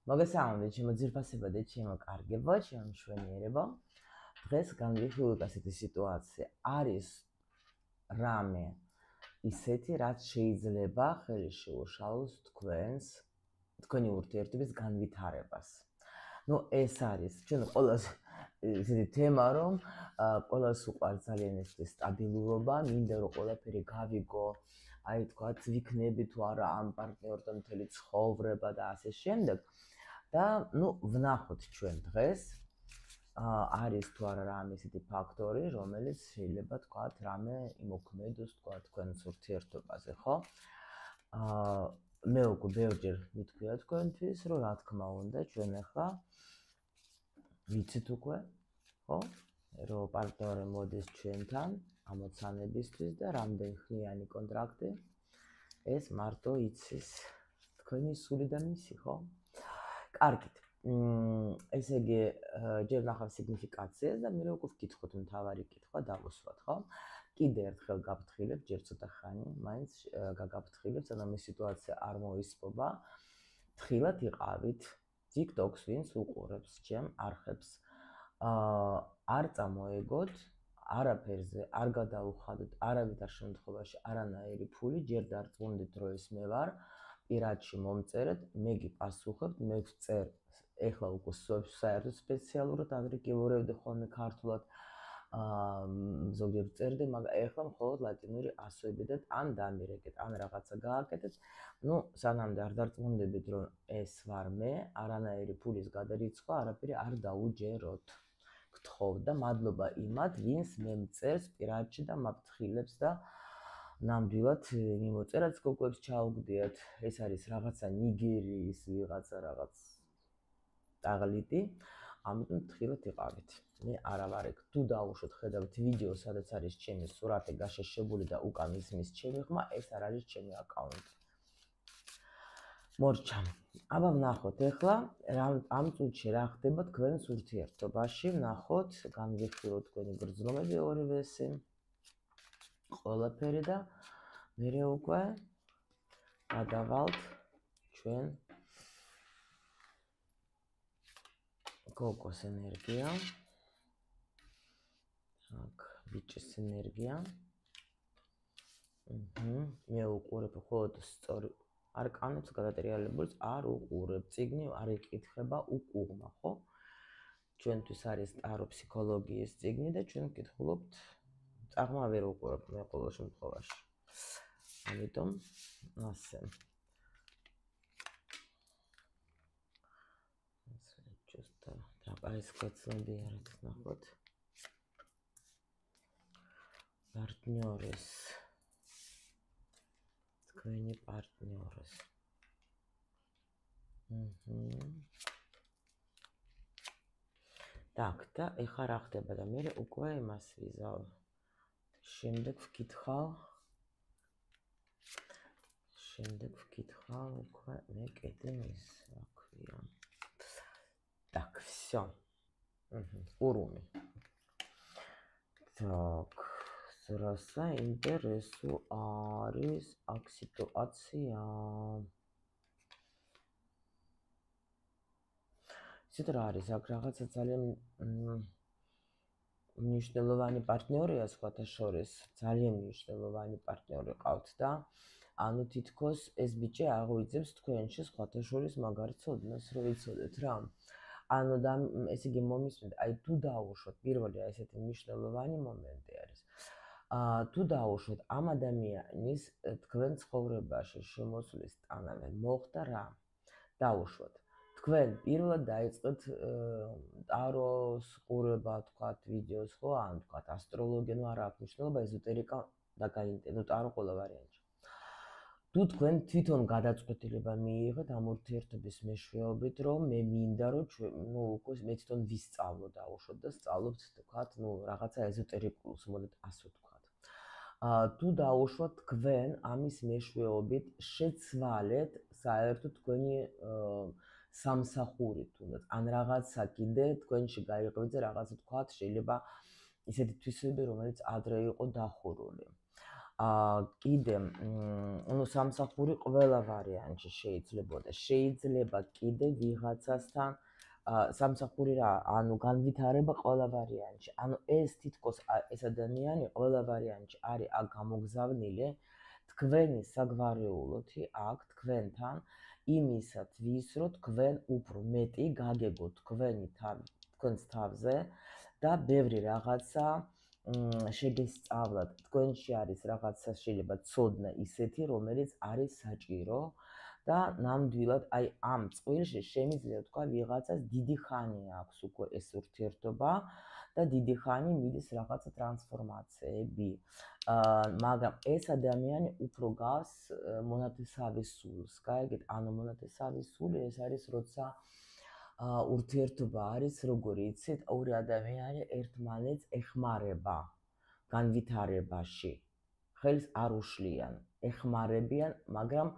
მოგესალმებით, ჩემო ძირფასება და ჩემო კარგებო, ჩემო მშვენიერებო. დღეს განვიხილოთ ასეთი სიტუაცია. არის რამე ისეთი, რაც შეიძლება ხელი შეუშალოს თქვენი ურთიერთობის განვითარებას. ეს არის ჩვენ ყოველს ისეთი თემა, რომ ყოველს უყვარს ძალიან ეს სტაბილურობა, მინდა რომ ყველაფერი გავიგო, აი თქვათ, ვიქნები თუ არა ამ პარტნიორთან მთელი ცხოვრება და ასე შემდეგ. და ვნახოთ ჩვენ დღეს არის თუ არა რამე ისეთი ფაქტორი, რომელიც შეიძლება თქვათ რამე იმოქმედოს თქვათ თქვენს ურთიერთობაზე, ხო? მე უკვე ბევრჯერ მითქვია თქვენთვის, რომ რა თქმა უნდა, ჩვენ ახლა ვიცით უკვე, ხო? რომ პარტნიორი მოდის ჩვენთან ამოცანებისთვის და რამდენი ხნიანი კონტრაქტი ეს მარტო იცის თქვენი სული და მისი, ხო? კარგით. ესე იგი, ჯერ ნახავ სიგნიფიკაციას და მე უკვე ვკითხოთ მთავარი კითხვა დავუსვათ, ხო? კიდე ერთხელ გაფრთხილებთ, ჯერ ცოტა ხანი, მაინც გაგაფრთხილებთ, სანამ ეს სიტუაცია არ მოისპობა. თხილად იყავით TikTok-ს, ვინც უყურებს ჩემ არხებს. არ წამოეგოთ, არაფერზე არ გადაუხადოთ არავითარ შემთხვევაში არანაირი ფული, ჯერ დარწმუნდით, რომ ეს მე ვარ. პირადში მომწერეთ, მე გიპასუხებთ, მე ვწერ, ეხლა უკვე საერთოდ სპეციალურად აგრიკიურებდი ხოლმე ქართულად, ზოგიერთ წერდი, მაგრამ ეხლა მხოლოდ ლატინური ასოებიდეთ, ან დამირეკეთ, ან რაღაცა გააკეთეთ. სანამდე არ დარწმუნდებით, რომ ეს ვარ მე, არანაირი ფულის გადარიცხვა, არაფერი არ დაუჯეროთ. გთხოვთ და მადლობა იმათ, ვინც მე მწერს პირადში და მაფრთხილებს და ნამდვილად მიმოწერაც გოგოებს ჩაუგდიათ. ეს არის რაღაცა ნიგერიის ვიღაცა რაღაც ტაღლიტი, ამიტომ თხილად იყავით. მე არა ვარ ეგ. თუ დაუშვოთ, ხედავთ ვიდეოს, სადაც არის ჩემი სურათი გაშეშებული და უკან ისმის ჩემი ხმა, ეს არ არის ჩემი აკაუნტი. მორჩა. აბა ვნახოთ ეხლა ამ წუთში რა ხდება თქვენს ურთიერთობაში. ვნახოთ, განვიხილოთ თქვენი გრძნობები ორივესი. ყველაფერი და მერე უკვე გადავალთ ჩვენ გოგოს ენერგია. აქ ბიჭის ენერგია. მე უყურებ ხოლმე სწორი არკანებს გადატრიალებულს არ უყურებ. წიგნი არ იკითხება უკუღმა, ხო? ჩვენთვის არის ტარო ფსიქოლოგიის წიგნი და ჩვენ ვკითხულობთ წაღმა ვერ უყურებ მე ყოველ შემთხვევაში. ამიტომ ასე. ეს გაცნობი არის, ნახოთ. პარტნიორის. თქვენი პარტნიორის. Так, და ეხლა რა ხდება და მე უკვე იმას ვიზავ. შემდეგ ვკითხავ უკვე მე კიდე ის რა ქვია. Так, всё. Урumi. Так, сраса интересу არის აქ სიტუაცია. ისეთ რა არის, აქ რაღაცა ძალიან მნიშვნელოვანი პარტნიორია სხვათა შორის, ძალიან მნიშვნელოვანი პარტნიორი ყავთ და ანუ თითქოს ეს ბიჭი აღვიძებს თქვენში სხვათა შორის მაგარ ცოდნას, რომ იცოდეთ რა. ანუ და ესე იგი მომისმენთ, აი თუ დაუშვოთ, პირველი ესეთი მნიშვნელოვანი მომენტი არის. თუ დაუშვოთ ამ ადამიანის თქვენ ცხოვრებაში შემოსვლის ტანავე მოხდა რა? დაუშვოთ. თქვენ პირველად დაიწყეთ ტაროს ყურება, თქვათ, ვიდეოს, ხო, ან თქვათ, ასტროლოგია, არ აქვს მნიშვნელობა, ეზოტერიკა და ტარო ყველა ვარიანტი. თუ თქვენ თვითონ გადაწყვეტილება მიიღეთ ამ ურთიერთობის მეშვეობით, რომ მე მინდა, რომ უკვე მე თვითონ ვისწავლო დაუშვოთ და სწავლობთ, თქვათ, რაღაცა ეზოტერიკულს, მოდით ასე ვთქვათ. თუ დაუშვოთ თქვენ ამის მეშვეობით შეცვალეთ საერთოდ თქვენი სამსახური თუნდაც, ან რაღაცა კიდე თქვენში გაიღვიძე, რაღაცა თქვათ, შეიძლება ისეთი თვისებები, რომელიც ადრე იყო დახურული. კიდე ну სამსახური ყველა ვარიანტში შეიძლება კიდე ვიღაცასთან სამსახური რა ანუ განვითარება ყველა ვარიანტში ანუ ეს თითქოს ეს ადამიანი ყველა ვარიანტში არის აქ გამოგზავნილი თქვენი საგვარეულოთი აქ თქვენთან იმისათვის რომ თქვენ უფრო მეტი გაგებოთ თქვენს თავზე და ბევრი რაღაცა შეგესწავლათ თქვენში არის რაღაცა შეიძლება ცოდნა ისეთი რომელიც არის საჭირო და ნამდვილად აი ამ წვირში შემიძლია თქვა ვიღაცას დიდი ხანი აქვს უკვე ეს ურთიერთობა და დიდი ხანი მიდის რაღაცა ტრანსფორმაციები მაგრამ ეს ადამიანი უფრო გავს მონათესავე სულს გაიგეთ ანუ მონათესავე სული ეს არის როცა ურთიერთობა არის როგორი იცით ორი ადამიანი ერთმანეთს ეხმარება განვითარებაში ხელს არ უშლიან ეხმარებიან მაგრამ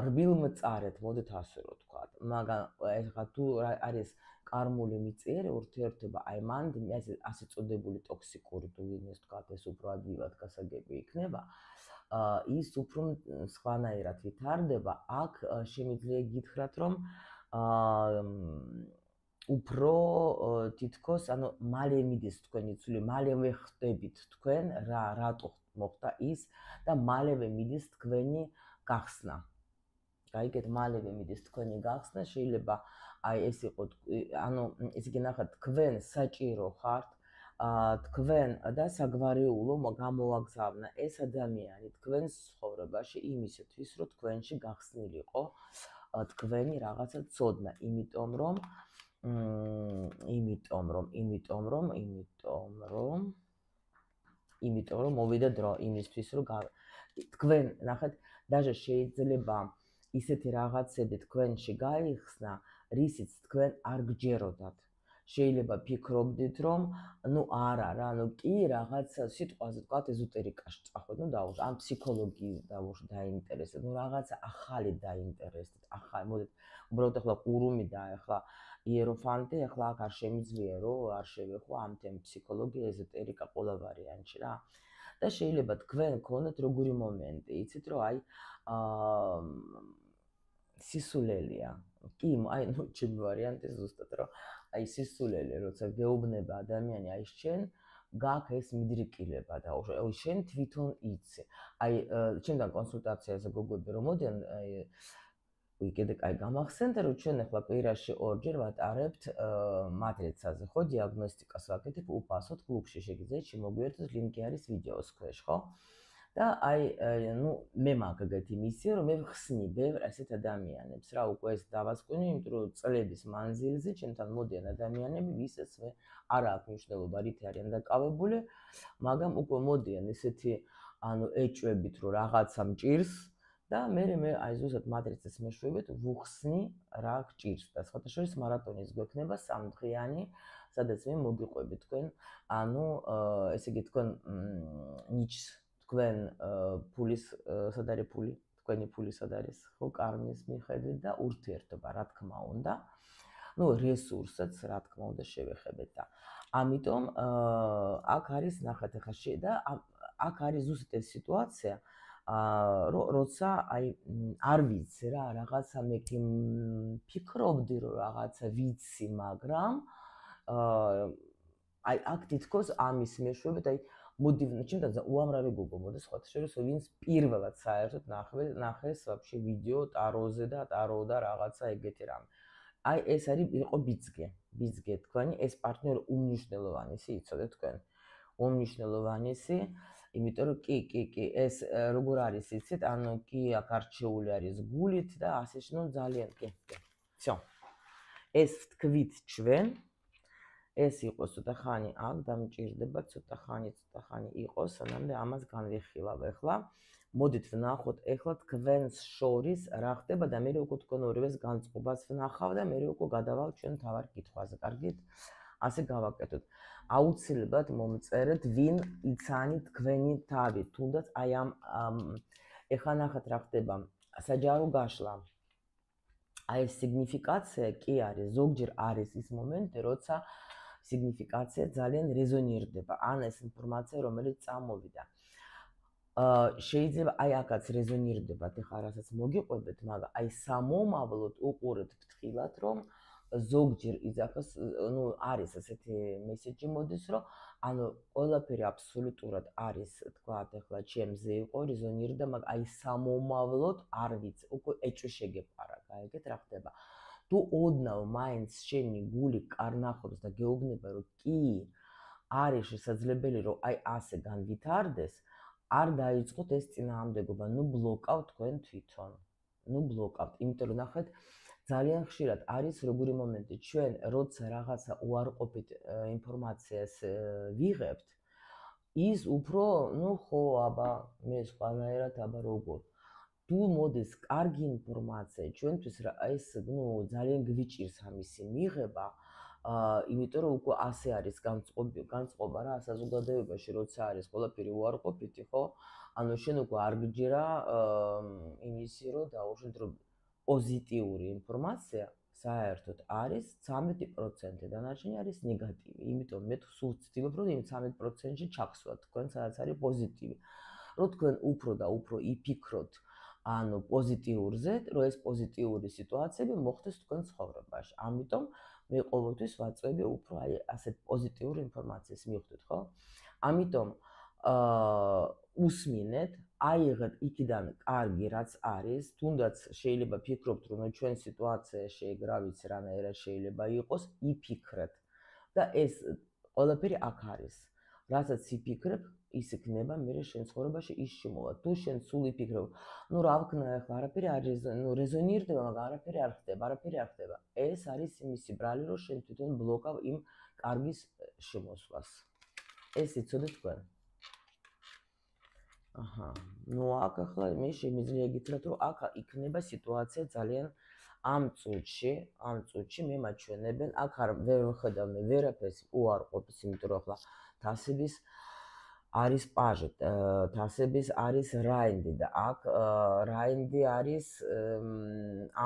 რბილმწარეთ მოდით ასე რომ ვთქვათ მაგრამ ეხლა თუ არის კარმული მიწიერი ურთიერთობა აი მან ასე წოდებული ტოქსიკური თუ ვინმეს ვთქვათ ეს უფრო ადვილად გასაგები იქნება ის უფრო სხვანაირად ვითარდება აქ შემიძლია გითხრათ რომ უფრო თითქოს ანუ მალე მიდის თქვენი ცული მალევე ხდებით თქვენ რატო მოხდა ის და მალევე მიდის თქვენი გახსნა გაიგეთ მალევე მიდის თქვენი გახსნა შეიძლება აი ეს იყო ანუ ესე იგი ნახეთ თქვენ საჭირო ხართ თქვენ და საგვარეულო გამოვაგზავნა ეს ადამიანი თქვენს ცხოვრებაში იმისათვის რომ თქვენში გახსნილიყო თქვენი რაღაცა ცოდნა იმიტომ რომ მოვიდა დრო იმისთვის რომ თქვენ ნახეთ даже შეიძლება ისეთი რაღაცები თქვენში გაიხსნა რისიც თქვენ არ გჯეროდათ შეიძლება ფიქრობდით რომ ну არა რა ну კი რაღაცა სიტყვაზე თქვათ ეზოტერიკაში წახოთ ну დავუშვათ ან ფსიქოლოგიის დაინტერესდეთ ну რაღაცა ახალი დაინტერესდეთ ახალი მოდით უბრალოდ ახლა ყურუმი და ახლა იეროფანტი ახლა აქ არ შემიძლია რომ არ შევეხო ამ თემ ფსიქოლოგია ეზოტერიკა ყველა ვარიანტში რა და შეიძლება თქვენ გქონდეთ როგორი მომენტი იცით რომ აი სისულელია კი აი ნუ ჩემი ვარიანტი ზუსტად რომ აი სისულელე როცა გეუბნება ადამიანი აი შენ გაქვს ეს მიდრიკილება და შენ თვითონ იცი აი ჩემთან კონსულტაციაზე გოგოები რომ მოდიან კიდე კაი გამახსენდა რომ ჩვენ ახლა კვირაში ორჯერ ვატარებთ მატრიცაზე ხო დიაგნოსტიკას ვაკეთებ უფასოდ კლუბში შეგიძლიათ შემოგვიერთოთ ლინკი არის ვიდეოს ქვეშ ხო და აი ნუ მე მაგათი მისია რომ მე ვხსნი ბევრ ასეთ ადამიანებს რა უკვე ეს დავასკვინე იმიტომ რომ წლების მანძილზე ჩემთან მოდიან ადამიანები ვისაც მე არ აქვს მნიშვნელობა რით არიან დაკავებული მაგრამ უკვე მოდიან ესეთი ანუ ეჭვებით რომ რაღაცა მჭირს და მე აი ზუსტად მატრიცის მეშვეობით ვუხსნი რა გჭირს და სხვათა შორის მარატონის გვექნება 3 დღიანი სადაც მე მოგიყვები თქვენ ანუ ესე იგი თქვენ ნიჩს თქვენ ფულის სად არის ფული თქვენი ფული სად არის ხო კარმის მიხედვით და ურთიერთობა რა თქმა უნდა ну რესურსსაც რა თქმა უნდა შევეხებეთ და ამიტომ აქ არის ნახეთ ახლა და აქ არის ზუსტად ეს სიტუაცია როცა აი არ ვიცი რა რაღაცა მე ფიქრობდი რომ რაღაცა ვიცი მაგრამ აი აქ თითქოს ამის მეშვეობით აი მოდი ჩემთან უამრავი გოგო მოდის სხვათა შორის ვინც პირველად საერთოდ ნახეს вообще ვიდეო ტაროზე და ტარო და რაღაცა ეგეთი რამე აი ეს არის იყო ბიძგე თქვენი ეს პარტნიორი უმნიშვნელოვანესი იცოდეთ თქვენ უმნიშვნელოვანესი იმიტომ რომ კი ეს როგორ არის იცით ანუ კი აქ არჩეული არის გულით და ასე შნო ძალიან კი всё ეს თქვით ჩვენ ეს იყოს ცოტა ხანი აქ დამჭირდება ცოტა ხანი იყოს სანამდე ამას განვიხილავ ახლა მოდით ვნახოთ ახლა თქვენს შორის რა ხდება და მე უკვე თქვენ ორივეს განწყობას ვნახავ და მე უკვე გადავალ ჩვენ თავარ კითხვაზე კარგით ასე გავაკეთოთ აუცილებლად მომწერეთ ვინ იცანი თქვენი თავი თუნდაც აი ამ ახლა ნახეთ რა ხდება საჯარო გაშლა აი სიგნიფიკაცია კი არის ზოგჯერ არის ის მომენტი როცა სიგნიფიკაცია ძალიან რეზონირდება ან ეს ინფორმაცია რომელიც წამოვიდა შეიძლება აი აქაც რეზონირდებათ, ეხლა რასაც მოგიყვებეთ, მაგრამ აი სამომავლოდ უყურეთ ფრთხილად, რომ ზოგჯერ იძახოს, ну, არის ესეთი მესეჯი მოდის, რომ ანუ ყველაფერი აბსოლუტურად არის, თქვათ, ეხლა ჩემზე იყო რეზონირდა, მაგრამ აი სამომავლოდ არ ვიცი, უკვე ეჭვი შეგეპარა, გაიგეთ რა ხდება. თუ ოდნავ მაინც შენი გული კარნახობს და გეუბნება, რომ კი არის შესაძლებელი, რომ აი ასე განვითარდეს, არ დაიწყოთ ეს წინააღმდეგობა, ნუ ბლოკავთ თქვენ თვითონ. ნუ ბლოკავთ, იმიტომ რომ ნახეთ, ძალიან ხშირად არის როგორი მომენტი, ჩვენ როცა რაღაცა უარყოფით ინფორმაციას ვიღებთ, ის უფრო, ну, ხო, აბა, მე სხვანაირად, აბა როგორ. თუ მოდის კარგი ინფორმაცია, ჩვენთვის ეს, ну, ძალიან გვიჭირს ამისი მიღება, იმიტომ რომ უკვე ასე არის განწყობა რა საზოგადოებაში, როცა არის ყველაფერი უარყოფითი, ხო? ანუ შენ უკვე არ გიჯერა იმისი, რომ დაუშვით, რომ პოზიტიური ინფორმაცია საერთოდ არის 13%, დანარჩენი არის ნეგატივი. იმიტომ მე სულ ვცდილობ, რომ იმ 13%-ში ჩახსვათ თქვენ, სადაც არის პოზიტივი. რომ თქვენ უფრო და უფრო იფიქროთ ანუ პოზიტიურზე, რომ ეს პოზიტიური სიტუაციები მოხდეს თქვენ ცხოვრებაში. ამიტომ მე ყოველთვის ვაწვევი უფრო აი ასეთ პოზიტიურ ინფორმაციას მივხვდით, ხო? ამიტომ უსმინეთ, აიღეთ იქიდან კარგი რაც არის, თუნდაც შეიძლება ფიქრობთ, რომ ჩვენ სიტუაციაში ეგ რა ვიცი, რანაირად შეიძლება იყოს, იფიქრეთ. და ეს ყველაფერი აქ არის. რასაც იფიქრებ, ის იქნება მე შენ ცხოვრებაში ის შემოვა. თუ შენ სულ იფიქრებ, ну რა ვქნა ახლა, არაფერი არ რეზონირდება, მაგრამ არაფერი არ ხდება. ეს არის იმისი ბრალი, რომ შენ თვითონ ბლოკავ იმ კარგის შემოსვლას. ეს იცოდეთ თქვენ. აჰა, ну აქ ახლა მე შემიძლია გითხრათ, რომ აქ იქნება სიტუაცია ძალიან ამ წუთში მე მაჩვენებენ, აქ არ ვერ ვხედავ მე ვერაფერს უარყოფს, იმიტომ რომ ახლა თასების არის პაჟი, თასების არის რაინდი და აქ რაინდი არის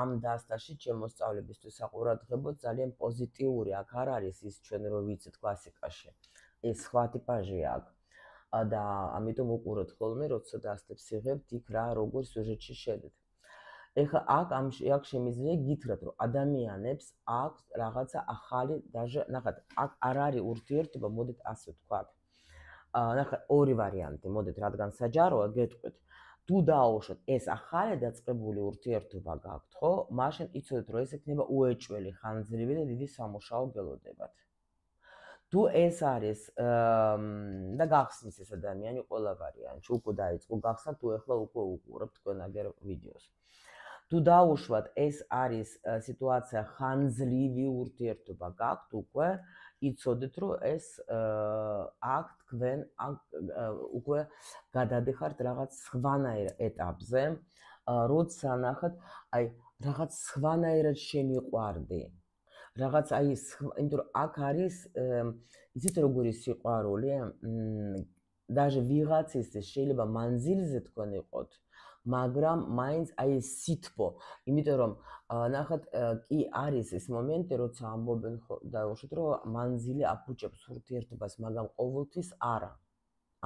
ამ დასტაში ჩემოსწავლებისთვის საყურადღებო ძალიან პოზიტიური, აქ არ არის ის ჩვენ რო ვიცით კლასიკაში. ეს სხვა ტიპაჟია აქ. და ამიტომ უყუროთ ხოლმე, როცა დასტებს იღებთ, იქ რა როგორ სიუჟეტში შედეთ. ეხლა აქ შემიძლია გითხრათ, რომ ადამიანებს აქვს რაღაცა ახალი დაჟე, ნახეთ, აქ არ არის ურთიერთობა, მოდით ასე ვთქვათ. ნახეთ, ორი ვარიანტი, მოდით, რადგან საჯაროა, გეტყვით. თუ დაუშვათ, ეს ახალი დაწყებული ურთიერთობა გაქვთ, ხო? მაშინ იცოდეთ, რომ ეს იქნება უეჭველი, ხანძრივი და დიდი სამუშაო გელოდებათ. თუ ეს არის და გახსნის ეს ადამიანი ყველა ვარიანტში, უკვე დაიწყო გახსნა, თუ ეხლა უკვე უყურებთ თქვენ აგერ ვიდეოს. თუ დაუშვათ, ეს არის სიტუაცია ხანძლივი ურთიერთობა გაქვთ უკვე, იცოდეთ, რომ ეს აქ თქვენ უკვე გადადიხართ რაღაც სხვანაირ ეტაპზე, როცა ნახეთ, აი რაღაც სხვანაირად შემიყვარდი. რაღაც აი იმიტომ რომ აქ არის იცით როგორი სიყვარული, даже ვიღაცის შეიძლება მანძილზე თქვენ იყოთ, მაგრამ მაინც აი სითბო, იმიტომ რომ ნახეთ, კი არის ეს მომენტი, როცა ამბობენ დაუშვით, რომ მანძილი აფუჭებს ურთიერთობას, მაგრამ ყოველთვის არა.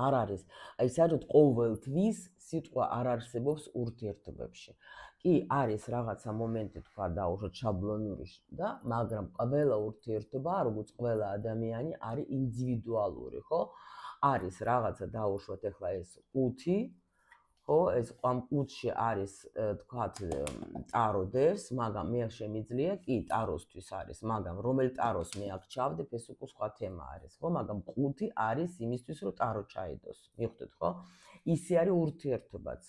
არ არის. აი საერთოდ ყოველთვის სიტყვა არ არსებობს ურთიერთობებში. კი არის რაღაცა მომენტი თქვა დაუშვით შაბლონური და მაგრამ ყველა ურთიერთობა, როგორც ყველა ადამიანი არის ინდივიდუალური, ხო? არის რაღაცა დაუშვათ ეხლა ეს ყუთი, ხო? ეს ამ ყუთში არის თქვათ ტაროდებს, მაგრამ მე შემიძლია კი ტაროსთვის არის, მაგრამ რომელ ტაროს მე აქ ჩავდებ, ეს უკვე სხვა თემა არის, ხო? მაგრამ ყუთი არის იმისთვის, რომ ტარო ჩაიდოს. მიხვდეთ, ხო? ისე არის ურთიერთობაც.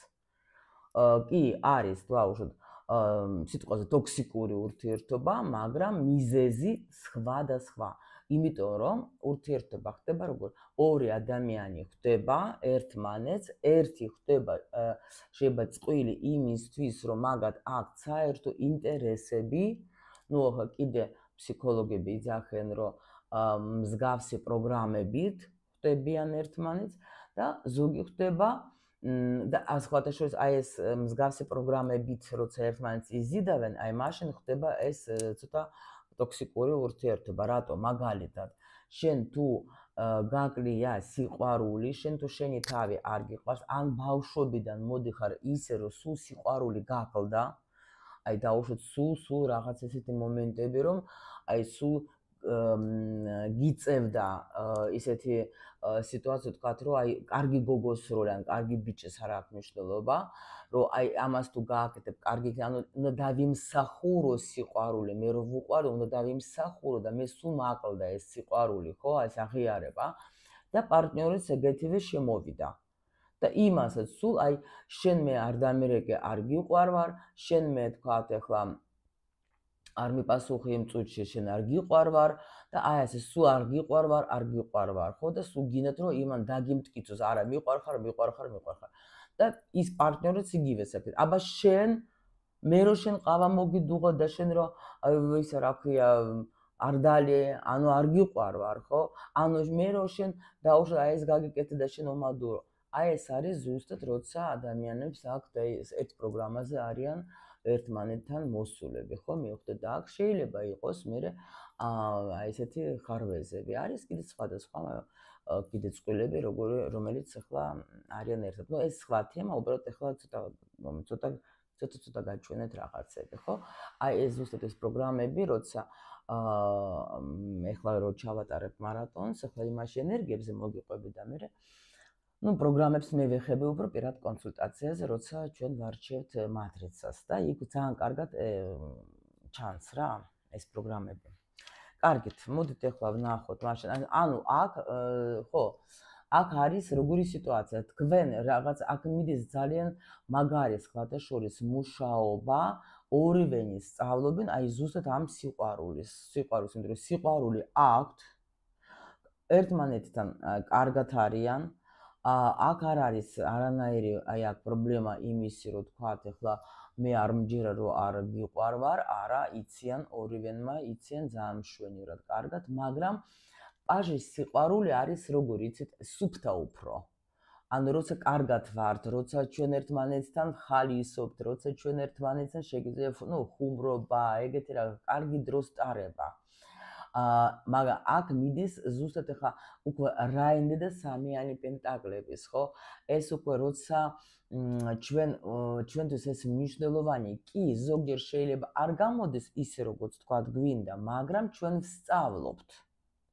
კი არის დაუშვათ სიტყვაზე ტოქსიკური ურთიერთობა, მაგრამ მიზეზი სხვადასხვა. იმიტომ რომ ურთიერთობა ხდება როგორ? ორი ადამიანი ხდება ერთმანეთს, ერთი ხდება შეიძლება წყვილი იმისთვის, რომ მაგათ აქვთ საერთო ინტერესები, ну ახლა კიდე ფსიქოლოგები იძახენ, რომ მსგავსი პროგრამებით ხდებიან ერთმანეთს და ზოგი ხდება და სხვათა შორის აი ეს მსგავსი პროგრამებით როცა ერთმანეთს იზიდავენ, აი მაშინ ხდება ეს ცოტა ტოქსიკური ურთიერთობა, რატო? მაგალითად, შენ თუ გაკლია სიყვარული, შენ თუ შენი თავი არ გიყვარს, ან ბავშვობიდან მოდიხარ ისე, რომ სულ სიყვარული გაკლდა, აი დაუშვათ სულ რაღაც ესეთი მომენტები, რომ აი სულ გიწევდა ისეთი სიტუაცია თქვათ, რომ აი კარგი გოგოს როლი ან კარგი ბიჭის არ აქვს მნიშვნელობა, რომ აი ამას თუ გააკეთებ, კარგი, ანუ უნდა დავიმსახურო სიყვარული, მე რო ვუყვარ, უნდა დავიმსახურო და მე სულ მაკლდა ეს სიყვარული, ხო, ეს აღიარება და პარტნიორის ეგეთივე შემოვიდა. და იმასაც სულ აი შენ მე არ დამერეკე, არ გიყვარ ვარ, შენ მე თქვათ ახლა არ მიპასუხი იმ წუთში, შენ არ გიყვარ ვარ და აი ასე სულ არ გიყვარ ვარ, ხო და სულ გინდათ რომ იმან დაგიმტკიცოს, არა მიყვარხარ და ის პარტნიორიც იგივეს აკეთებს. აბა შენ მე რო შენ ყავა მოგიდუღო და შენ რო ისა რა ქვია არ დალე, ანუ არ გიყვარ ვარ, ხო? ანუ მე რო შენ დაუშვა აი ეს გაგიკეთე და შენ ომადურო. აი ეს არის ზუსტად როცა ადამიანებს აქვთ ერთ პროგრამაზე არიან ერთმანეთთან მოსულები, ხო? მიუხედავად აქ შეიძლება იყოს მე აი ესეთი ხარვეზები. არის კიდე სხვადასხვა კიდე წყვილები, რომელიც ახლა არიან ერთად. ნუ ეს სხვა თემა, უბრალოდ ახლა ცოტა გაჩვენეთ რაღაცები, ხო? აი ეს ზუსტად ეს პროგრამები, როცა ახლა რო ჩავატარებ მარატონს, ახლა იმაში ენერგიებზე მოგიყვები და მე ну პროგრამებს მე ვეხები უფრო პირად კონსულტაციაზე, როცა ჩვენ ვარჩევთ მატრიცას და იქ ძალიან კარგად ჩანს რა ეს პროგრამები. კარგით, მოდით ახლა ვნახოთ მაშინ. ანუ აქ ხო, აქ არის როგორი სიტუაცია. თქვენ რაღაც აქ მიდის ძალიან მაგარი სხვათა შორის მუშაობა, ორივენი სწავლობენ აი ზუსტად ამ სიყვარულის, იმიტომ რომ სიყვარული აქვთ, ერთმანეთთან კარგად არიან. აქ არ არის არანაირი აი აქ პრობლემა იმისი, რომ თქვათ ახლა მე არ მჯერა რომ არ გიყვარ ვარ, არა, იციან ორივენმა, იციან ძალიან მშვენივრად, კარგად, მაგრამ პაჟის სიყვარული არის როგორი, იცით, სუფთა უფრო. ანუ როცა კარგად ვართ, როცა ჩვენ ერთმანეთთან ხალისობთ, როცა ჩვენ ერთმანეთთან შეგიძლია, ну, ხუმრობა, ეგეთი რა, კარგი დროს ტარება. მაგრამ აქ მიდის ზუსტად ახლა უკვე რაინდე და სამიანი პენტაკლების, ხო? ეს უკვე როცა ჩვენთვის ეს მნიშვნელოვანი კი ზოგიერთ შეიძლება არ გამოდის ისე როგორც თქვა გვინდა, მაგრამ ჩვენ ვსწავლობთ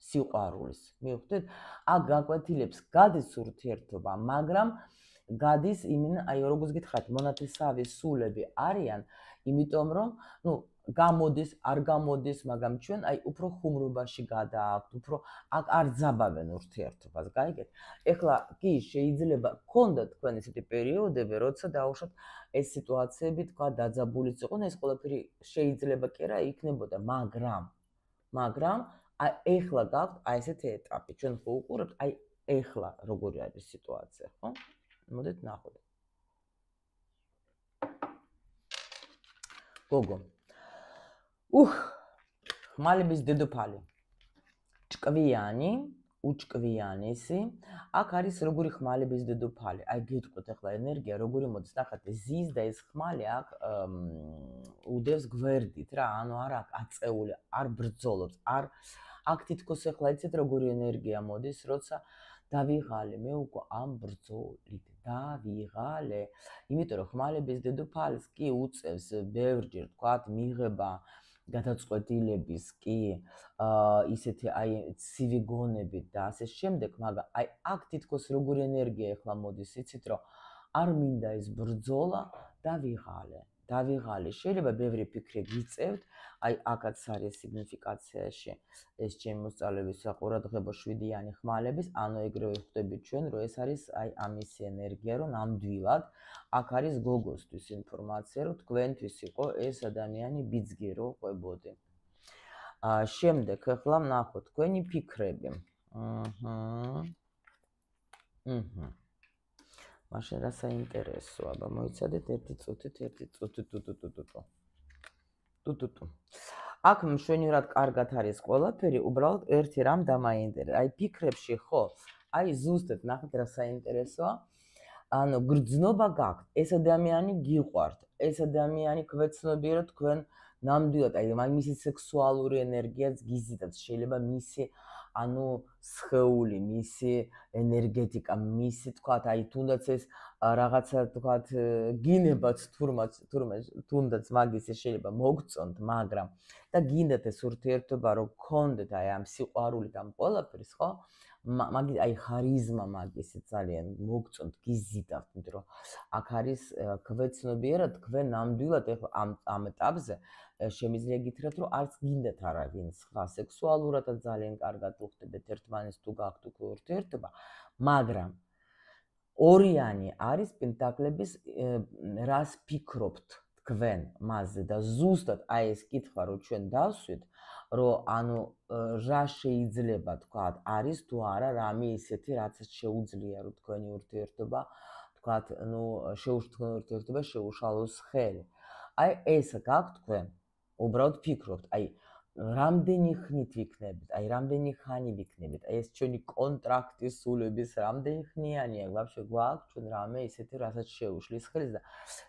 სიყვარულს. მიუხედავად აქ გაკვეთილებს გადის ურთიერთობა, მაგრამ გადის აი როგორც გითხარით, მონათესავე სულები არიან, იმიტომ რომ ну გამოდის, არ გამოდის, მაგრამ ჩვენ აი უფრო ხუმრობაში გადააქვთ, უფრო აქ არ ძაბავენ ურთიერთობას, გაიგეთ? ეხლა კი შეიძლება გქონდათ თქვენ ესეთი პერიოდები, როცა დაუშვათ ეს სიტუაციები თქვა დაძაბულიც იყო, ეს ყველაფერი შეიძლება კი რა იქნებოდა, მაგრამ აი ეხლა გაქვთ აი ესეთი ეტაპი, ჩვენ ხო უყურებთ, აი ეხლა როგორი არის სიტუაცია, ხო? მოდით ნახოთ. გოგო ხმალების დედოფალი, ჭკვიანი, უჭკვიანესი, აქ არის როგორი ხმალების დედოფალი. აი გეტყვით ახლა ენერგია როგორი მოდის, ნახეთ, ზის და ეს ხმალი აქ უდევს გვერდით რა, ანუ არ აქვს აწეული, არ ბრძოლობს, აქ თითქოს ახლა იცით როგორი ენერგია მოდის, როცა დავიღალე, მე უკვე ამ ბრძოლით დავიღალე, იმიტომ რომ ხმალების დედოფალს კი უწევს ბევრჯერ თქვათ მიღება გადაწყვეტილების კი ისეთი აი ცივი გონებით და ასე შემდეგ, მაგრამ აი აქ თითქოს როგორი ენერგია ახლა მოდის, იცით რომ არ მინდა ეს ბრძოლა, დავიღალე. შეიძლება ბევრი ფიქრი გიწევთ, აი აქაც არის სიგნიფიკაციაში ეს ჩემი მოსწავლეების საყურადღებო 7-იანი ხმალების, ანუ ეგრევე ხვდებით ჩვენ, რომ ეს არის აი ამისი ენერგია, რომ ნამდვილად აქ არის გოგოსთვის ინფორმაცია, რომ თქვენთვის იყო ეს ადამიანი ბიძგი, რო ყვებოდი. შემდეგ ახლა ვნახოთ თქვენი ფიქრები. მაშინ რა საინტერესოა, აბა მოიცადეთ ერთი წუთით. აქ მშვენივრად კარგად არის ყველაფერი, უბრალოდ ერთი რამ დამაინტერესა. აი ფიქრებში ხო, აი ზუსტად ნახეთ რა საინტერესოა. ანუ გრძნობა გაქვთ, ეს ადამიანი გიყვართ, ეს ადამიანი გვეცნობიერო თქვენ ნამდვილად აი მისი სექსუალური ენერგიაც გიზიდაც შეიძლება მისი სხეული, მისი ენერგეტიკა, მისი თქვათ აი თუნდაც ეს რაღაცა თქვათ გინებაც თუნდაც მაგის შეიძლება მოგწონთ, მაგრამ და გინდათ ეს ურთიერთობა რომ გქონდეთ აი ამ სიყვარულით ამ ყველაფერს, ხო? მაგის აი ხარიზმა მაგის ძალიან მოგწონთ, გიზიდავთ, იმიტომ რომ აქ არის გვეცნობიერად თქვენ ნამდვილად ახლა ამ ეტაპზე შემიძლია გითხრათ რომ არც გინდათ არავინ სხვა სექსუალურადაც ძალიან კარგად უხდებთ ერთმანეთს თუ გაქვთ უკვე ურთიერთობა, მაგრამ ორიანი არის პენტაკლების რას ფიქრობთ თქვენ მასზე და ზუსტად აი ეს კითხვა რომ ჩვენ დავსვით რომ რა შეიძლება თქვათ არის თუ არა რამე ისეთი რაც შეუძლია რომ თქვენი ურთიერთობა თქვათ შეუშალოს ურთიერთობა შეუშალოს ხელი. აი ეს გაქვთ თქვენ უბრალოდ ფიქრობთ აი რამდენი ხნით ვიქნებით, აი რამდენი ხანი ვიქნებით, აი ეს ჩვენი კონტრაქტის სულების რამდენი ხნიანია, ვაფშე გვაქვს ჩვენ რამე ისეთი რასაც შეუშლის ხელს და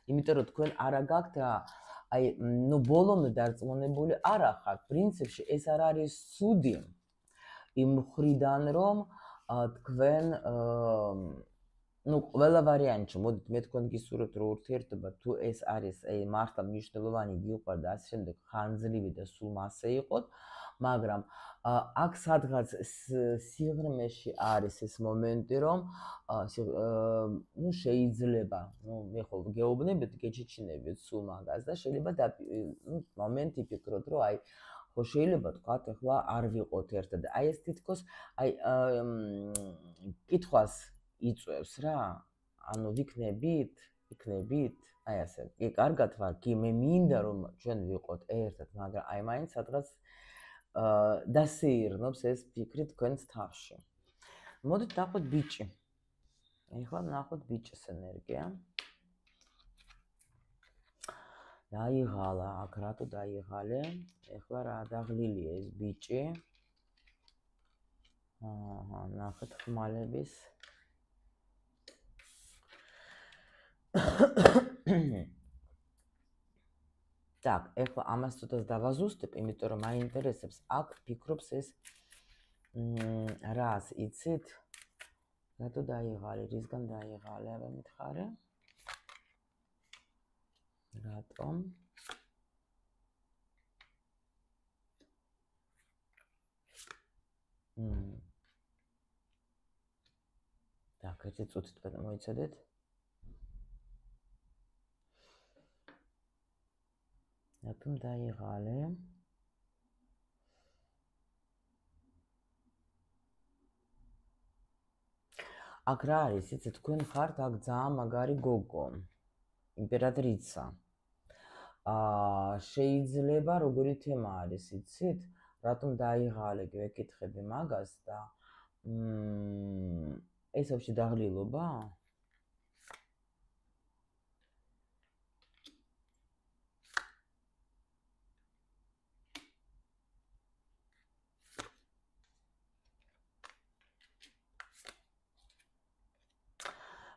იმიტომ რომ თქვენ არა გაქვთ რა აი ბოლომდე დარწმუნებული არ ახართ, პრინციპში ეს არ არის ცუდი იმ მხრიდან რომ თქვენ ყველა ვარიანტში მოდით მე თქვენ გისურვებთ რომ ურთიერთობა თუ ეს არის აი მართლა მნიშვნელოვანი გიყვართ და ასე შემდეგ ხანძლივი და სულ მასე იყოთ, მაგრამ აქ სადღაც სიღრმეში არის ეს მომენტი რომ შეიძლება მე ხო გეუბნებით გეჩეჩინებით სულ მაგას და შეიძლება მომენტი ფიქრობთ რომ აი ხო შეიძლება თქვათ ახლა არ ვიყოთ ერთად აი ეს თითქოს აი კითხვას იწევს რა ვიქნებით აი ასე კი კარგად ვარ კი მე მინდა რომ ჩვენ ვიყოთ ერთად მაგრამ აი მაინც სადღაც დასეირნობს ეს ფიქრი თქვენს თავში. მოდით ნახოთ ბიჭი. ეხლა ნახოთ ბიჭის ენერგია. დაიღალა, აქ რატო დაიღალე? ეხლა რა დაღლილია ეს ბიჭი? ნახეთ ხმალების. Так, ეხლა ამას ცოტას დავაზუსტებ, იმიტომ რომ მაინტერესებს, აქ ფიქრობს ეს რას იცით? რატო დაიღალე, რისგან დაიღალე, აბა მითხარე? რატომ? Так, ერთი წუთით მოიცადეთ. რატომ დაიღალე? აქ რა არის, იცით, თქვენ ხართ აქ ძალიან მაგარი გოგო. იმპერატრიცა. შეიძლება როგორი თემა არის, იცით? რატომ დაიღალე, გეკითხები მაგას და ეს ვაფშე დაღლილობა?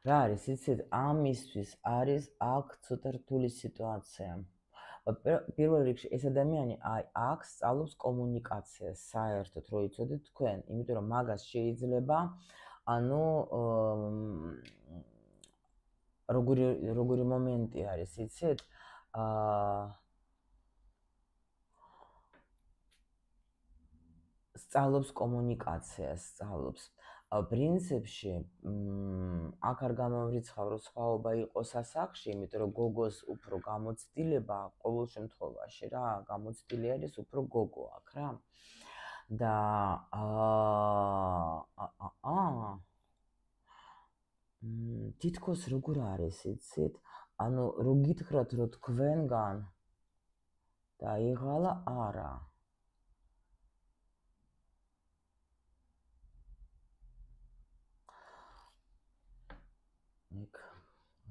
რა არის, იცით, ამისთვის არის აქ ცოტა რთული სიტუაცია. პირველ რიგში ეს ადამიანი აქ სწავლობს კომუნიკაციას საერთოდ, რომ იცოდეთ თქვენ, იმიტომ რომ მაგას შეიძლება როგორი მომენტი არის, იცით? სწავლობს კომუნიკაციას, სწავლობს. პრინციპში აქ არ გამომრიცხავ რომ სხვაობა იყოს ასახში, იმიტომ რომ გოგოს უფრო გამოცდილება ყოველ შემთხვევაში რა, გამოცდილი არის უფრო გოგო აქ რა. და თითქოს როგორ არის, იცით? რო გითხრათ რომ თქვენგან დაიღალა არა.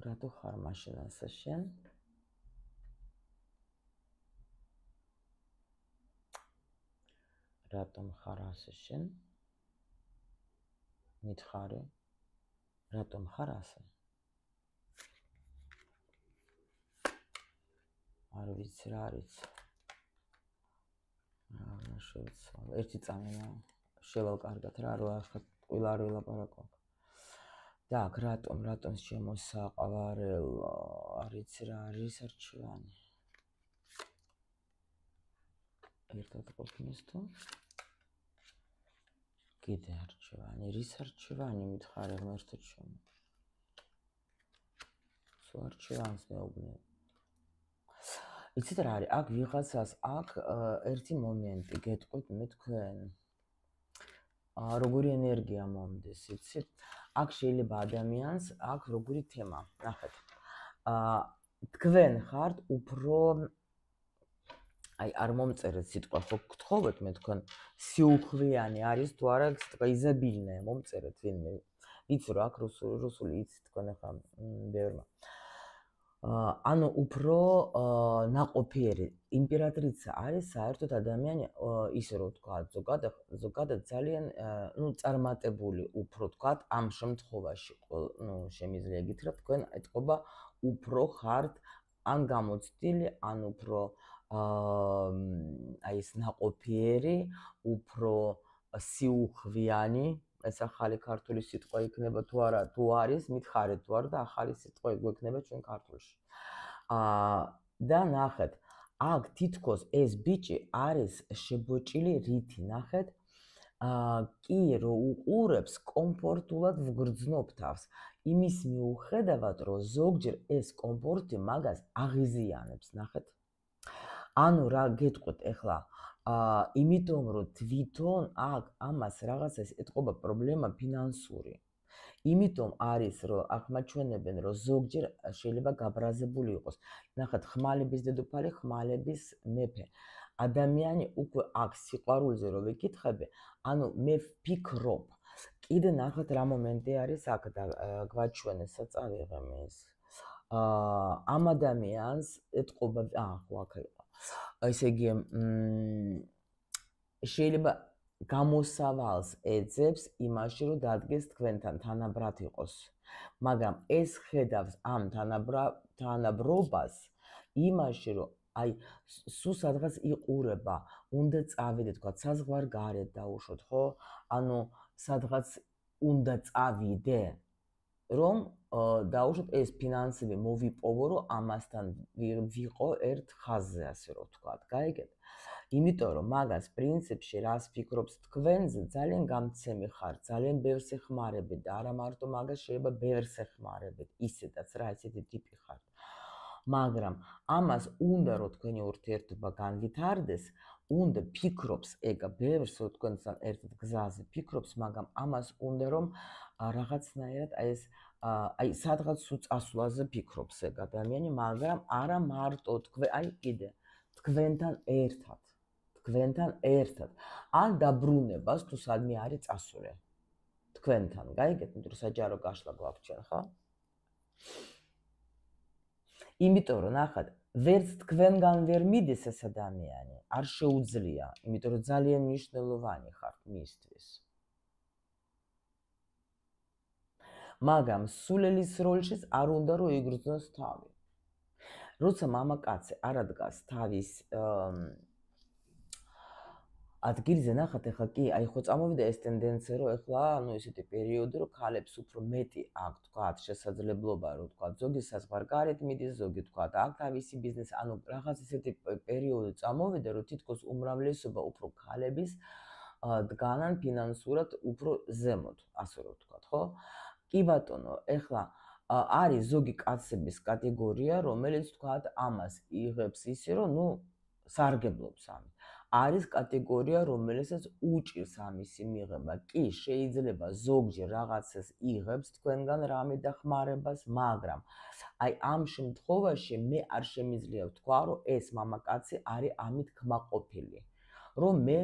რატო ხარ მაშინ ასე შენ? რატომ ხარ ასე შენ? მითხარი? რატომ ხარ ასე? არ ვიცი რა არის. შევცვალე. ერთი წამენა შევალ კარგად რა, რო ახლა ყველა არ ველაპარაკო. Так, რატომ შემოსაყვარელო, არიც რა არის არჩევანი. ერთად ყოფნის თუ კიდე არჩევანი, რის არჩევანი მითხარი ღმერთო ჩემო. სულ არჩევანს მეუბნე. იცით რა არის, აქ ვიღაცას აქ ერთი მომენტი გეტყვით მე თქვენ. როგორი ენერგია მომდის, იცით? აქ შეიძლება ადამიანს აქ როგორი თემა, ნახეთ. თქვენ ხართ უფრო აი არ მომწერეთ სიტყვა, ხო გთხოვეთ მე თქვენ სიუხვიანი არის თუ არა, სიტყვა იზაბილნე მომწერეთ ვინმე. ვიცი რომ აქ რუსული იცით თქვენ ახლა ბევრმა. ანუ უფრო ნაყოფიერი იმპერატრიცა არის საერთოდ ადამიანი ისე რომ ვთქვა ზოგადად ძალიან წარმატებული უფრო ვთქვა ამ შემთხვევაში შემიძლია გითხრათ თქვენ ეთყობა უფრო ხართ ან გამოცდილი ან უფრო აი ეს ნაყოფიერი უფრო სიუხვიანი ეს ახალი ქართული სიტყვა იქნება თუ არა თუ არის მითხარით თუ არა და ახალი სიტყვა გვექნება ჩვენ ქართულში. და ნახეთ, აქ თითქოს ეს ბიჭი არის შებოჭილი რითი, ნახეთ, კი რო უყურებს კომფორტულად ვგრძნობ თავს. იმის მიუხედავად რომ ზოგჯერ ეს კომფორტი მაგას აღიზიანებს, ნახეთ. ანუ რა გეტყვით ახლა იმიტომ რომ თვითონ აქ ამას რაღაცას ეთყობა პრობლემა ფინანსური. იმიტომ არის რომ აღმაჩვენებენ რომ ზოგჯერ შეიძლება გაბრაზებული იყოს. ნახეთ, ხმალების დედოფალი, ხმალების მეფე. ადამიანი უკვე აქ სიყვარულზე რომ ვიკითხები, ანუ მე ვფიქრობ. კიდე ნახეთ რა მომენტი არის აქ და გვაჩვენე საწავიღე ეს. ამ ადამიანს ეთყობა, ხო აქ იყო. ესე იგი შეიძლება გამოსავალს ეძებს იმაში რომ დადგეს თქვენთან თანაბრად იყოს. მაგრამ ეს ხედავს ამ თანაბრობას იმაში რომ აი სულ სადღაც იყურება, უნდა წავიდე თქვა საზღვარ გარეთ დაუშვოთ, ხო? ანუ სადღაც უნდა წავიდე რომ დაუშვოთ ეს ფინანსები მოვიპოვო რომ ამასთან ვიყო ერთ ხაზზე ასე რომ ვთქვა. გაიგეთ? იმიტომ რომ მაგას პრინციპში რას ფიქრობს თქვენზე ძალიან გამცემი ხარ, ძალიან ბევრს ეხმარებით და არა მარტო მაგას შეიძლება ბევრს ეხმარებით, ისედაც რა ესეთი ტიპი ხარ. მაგრამ ამას უნდა რომ თქვენი ურთიერთობა განვითარდეს, უნდა ფიქრობს ეგ ბევრს რომ თქვენთან ერთად გზაზე ფიქრობს, მაგრამ ამას უნდა რომ რაღაცნაირად აი ეს აი სადღაც წასვლაზე ფიქრობს ეგ ადამიანი, მაგრამ არა მარტო თქვენ აი კიდე თქვენთან ერთად ან დაბრუნებას თუ სადმე არის წასული თქვენთან, გაიგეთ, იმიტომ რომ საჯარო გაშლა გვაქვს ჩვენ, ხო? იმიტომ რომ ნახეთ, ვერც თქვენგან ვერ მიდის ეს ადამიანი, არ შეუძლია, იმიტომ რომ ძალიან მნიშვნელოვანი ხართ მისთვის. მაგრამ სულელის როლშიც არ უნდა რომ იგრძნოს თავი. როცა მამაკაცი არ ადგას თავის ადგილზე, ნახეთ, ახლა კი, აი ხო წამოვიდა ეს ტენდენცია, რომ ახლა ანუ ესეთი პერიოდი, რომ ქალებს უფრო მეტი აქვს, თქვათ, შესაძლებლობა, რომ თქვათ, ზოგი საზღვარგარეთ მიდის, ზოგი თქვათ, აქვს თავისი ბიზნესი, ანუ რაღაც ესეთი პერიოდი წამოვიდა, რომ თითქოს უმრავლესობა უფრო ქალების დგანან ფინანსურად უფრო ზემოთ, ასე რომ ვთქვათ, ხო? კი ბატონო, ახლა არის ზოგი კაცების კატეგორია, რომელიც თქვათ, ამას იღებს ისე, რომ ნუ სარგებლობს ამით. არის კატეგორია, რომელსაც უჭირს ამისი მიღება. კი, შეიძლება ზოგჯერ რაღაცას იღებს თქვენგან რამე დახმარებას, მაგრამ აი ამ შემთხვევაში მე არ შემიძლია ვთქვა, რომ ეს მამაკაცი არის ამით კმაყოფილი. რომ მე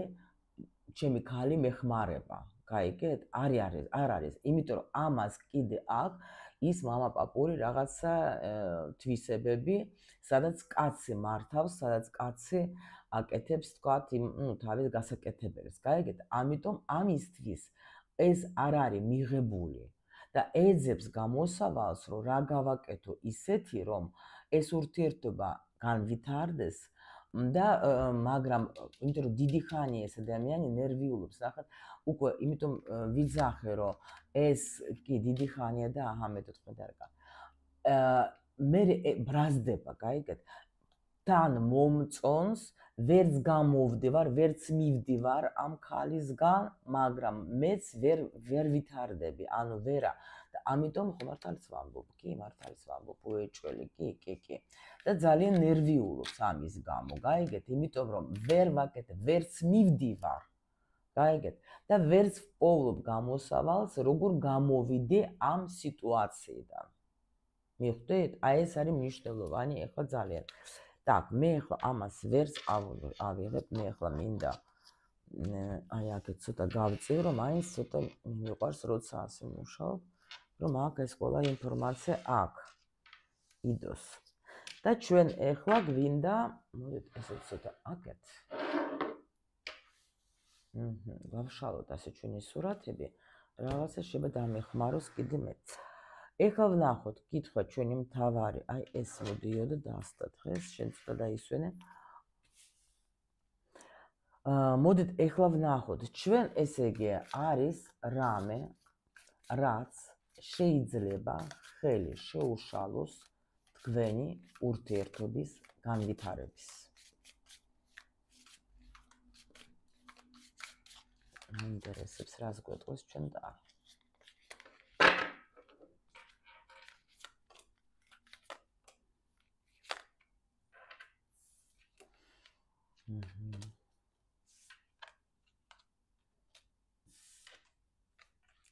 ჩემი ქალი მეხმარება. გაიგეთ? არ არის. იმიტომ რომ ამას კიდე აქვს ის მამაპაპური რაღაცა თვისებები, სადაც კაცი მართავს, სადაც კაცი აკეთებს, თქვათ, თავის გასაკეთებელს. გაიგეთ? ამიტომ ამისთვის ეს არ არის მიღებული და ეძებს გამოსავალს, რომ რა გავაკეთო ისეთი, რომ ეს ურთიერთობა განვითარდეს, და მაგრამ იმიტომ რომ დიდი ხანია ეს ადამიანი ნერვიულობს, ნახეთ, უკვე იმიტომ ვიძახე რომ ეს კი დიდი ხანია და აჰა მე 14 არ გა. მე ბრაზდება, გაიგეთ? თან მომწონს, ვერც გამოვდივარ, ვერც მივდივარ ამ ქალისგან, მაგრამ მეც ვერ ვითარდები, ანუ ვერა. და ამიტომ ხო მართალიც ვამბობ, კი, მართალიც ვამბობ, უეჭველი, კი. და ძალიან ნერვიულობს ამის გამო, გაიგეთ? იმიტომ რომ ვერ ვაკეთებ, ვერც მივდივარ. გაიგეთ? და ვერც ვპოვლობ გამოსავალს, როგორ გამოვიდე ამ სიტუაციიდან. მიხვდით? აი ეს არის მნიშვნელოვანი ახლა ძალიან. Так, მე ახლა ამას ვერც ავიღებ, მე ახლა მინდა აი აქეთ ცოტა გავწირო, მაინც ცოტა მიყვარს როცა ასე მუშაობ, რომ აქ ეს ყველა ინფორმაცია აქ იდოს. და ჩვენ ახლა გვინდა, მოდით ესე ცოტა აქეთ. გავშალოთ ასე ჩვენი სურათები, რაღაცა შეიძლება დამეხმაროს კიდე მეც. ეხლა ვნახოთ, კითხვა ჩვენი მთავარი, აი ეს მოდიოდა დასტა დღეს, შენ ცოტა დაისვენე. მოდით ეხლა ვნახოთ, ჩვენ ესე იგი არის რამე, რაც შეიძლება ხელი შეუშალოს თქვენი ურთიერთობის განვითარების. მაინტერესებს რას გვეტყვის ჩვენ და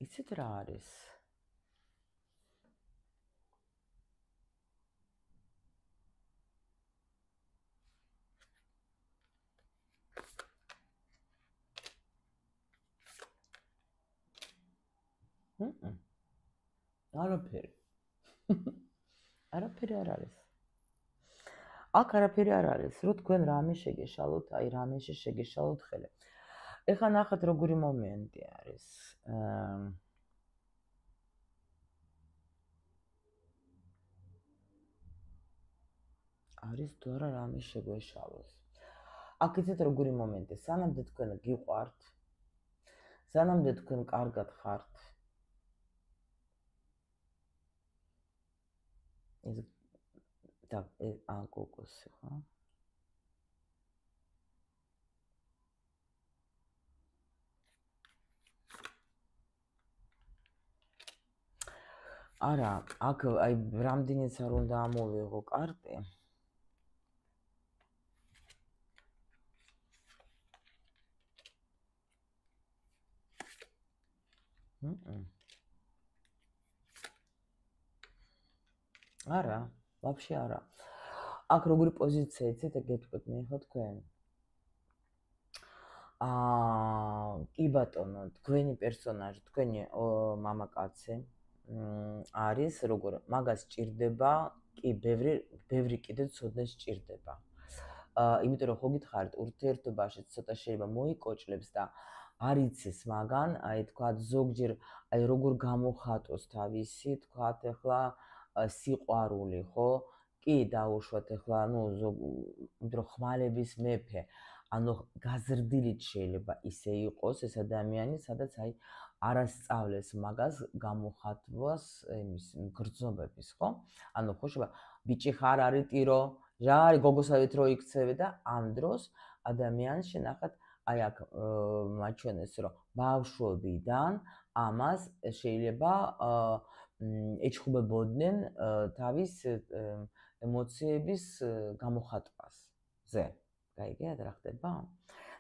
იცით რა არის? არაფერი. არაფერი არ არის. აქ არაფერი არ არის, რომ თქვენ რამე შეგეშალოთ, აი რამეში შეგეშალოთ ხელი. ეხლა ნახეთ როგორი მომენტი არის. არის თუ არა რამე შეგვეშალოს. აქ იცით როგორი მომენტი, სანამდე თქვენ გიყვართ, სანამდე თქვენ კარგად ხართ. ეს და გოგოსი ხო? არა, აქ აი რამდენიც არ უნდა ამოვიღო კარტი. არა, вообще არა. აქ როგორი პოზიცია იცით, გეტყვით მე ხო თქვენ? კი ბატონო, თქვენი პერსონაჟი, თქვენი მამაკაცი არის როგორ მაგას ჭირდება, კი ბევრი კიდე ცოდნას ჭირდება. იმიტომ რომ ხო გითხარით, ურთიერთობაში ცოტა შეიძლება მოიკოჭლებს და არ იცის მაგან, აი თქვათ ზოგჯერ აი როგორ გამოხატოს თავისი, თქვათ ახლა სიყვარული, ხო? კი დაუშვათ ახლა, იმიტომ რომ ხმალების მეფე, ანუ გაზრდილით შეიძლება ისე იყოს ეს ადამიანი, სადაც აი არ ასწავლეს მაგას გამოხატვას იმის გრძნობების, ხო? ანუ ხო შეიძლება ბიჭი ხარ არის ტირო, რა არის გოგოსავით რო იქცევი და ამ დროს ადამიანს შენახათ აი აქ მაჩვენეს რომ ბავშვობიდან ამას შეიძლება ეჩხუბებოდნენ თავის ემოციების გამოხატვაზე. გაიგეთ რა ხდება?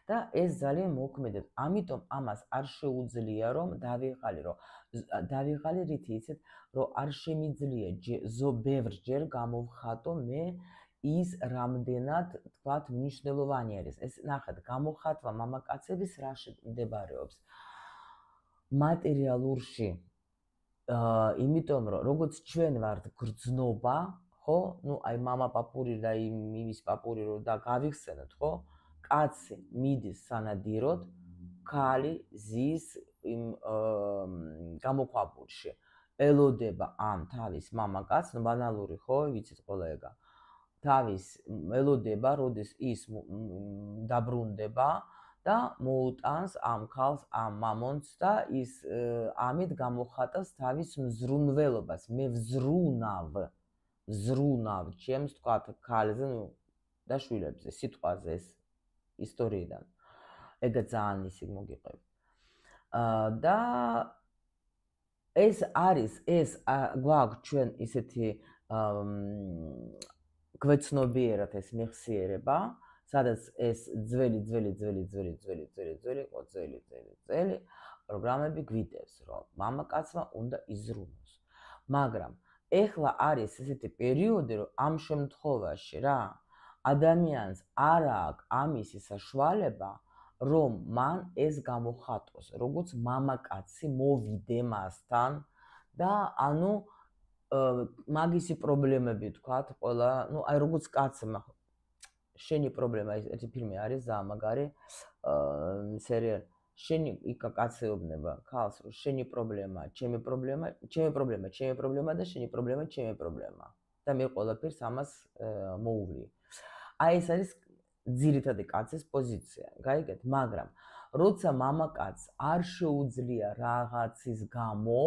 და ეს ძალიან მოქმედებს. ამიტომ ამას არ შეუძლია რომ დავიღალი რითი იცით, რომ არ შემიძლია ბევრჯერ გამოვხატო მე ის რამდენად თქვათ მნიშვნელოვანი არის. ეს ნახეთ, გამოხატვა მამაკაცების რა მდებარეობს? მატერიალურში იმიტომ რომ როგორც ჩვენ ვართ გრძნობა, ხო? აი мама პაპური და იმის პაპური რო და გავიხსენოთ, ხო? კაცი მიდის სანადიროდ, ქალი ზის იმ გამოქვაბულში. ელოდება ამ თავის მამაკაცს, ბანალური ხო, ვიცით ყველა ეგა. თავის ელოდება, როდის ის დაბრუნდება და მოუტანს ამ ქალს, ამ მამონტს და ის ამით გამოხატავს თავის მზრუნველობას. მე ვზრუნავ ჩემს თქვა ქალზე, ნუ და შვილებზე, სიტყვაზე ეს ისტორიიდან. ეგა ძალიან ისე მოგიყვება. და ეს არის გვაქვს ჩვენ ისეთი გვეცნობიერად ეს მეხსიერება, სადაც ეს ძველი პროგრამები გვიდევს, რომ მამაკაცმა უნდა იზრუნოს. მაგრამ ეხლა არის ესეთი პერიოდი, რომ ამ შემთხვევაში რა, ადამიანს არ აქვს ამისი საშუალება, რომ მან ეს გამოხატოს, როგორც მამაკაცი მოვიდე მასთან და ანუ მაგისი პრობლემები თქვათ, ყველა, ну, აი როგორც კაცმა შენი პრობლემა, ერთი ფილმი არის ძალიან მაგარი, სერიალი, შენი იქა კაცეუბნება ქალს, რომ შენი პრობლემა, ჩემი პრობლემა და შენი პრობლემა, ჩემი პრობლემა. და მე ყველაფერს ამას მოუვლი. აი ეს არის ძირითადი კაცის პოზიცია, გაიგეთ? მაგრამ როცა მამაკაცს არ შეუძლია რაღაცის გამო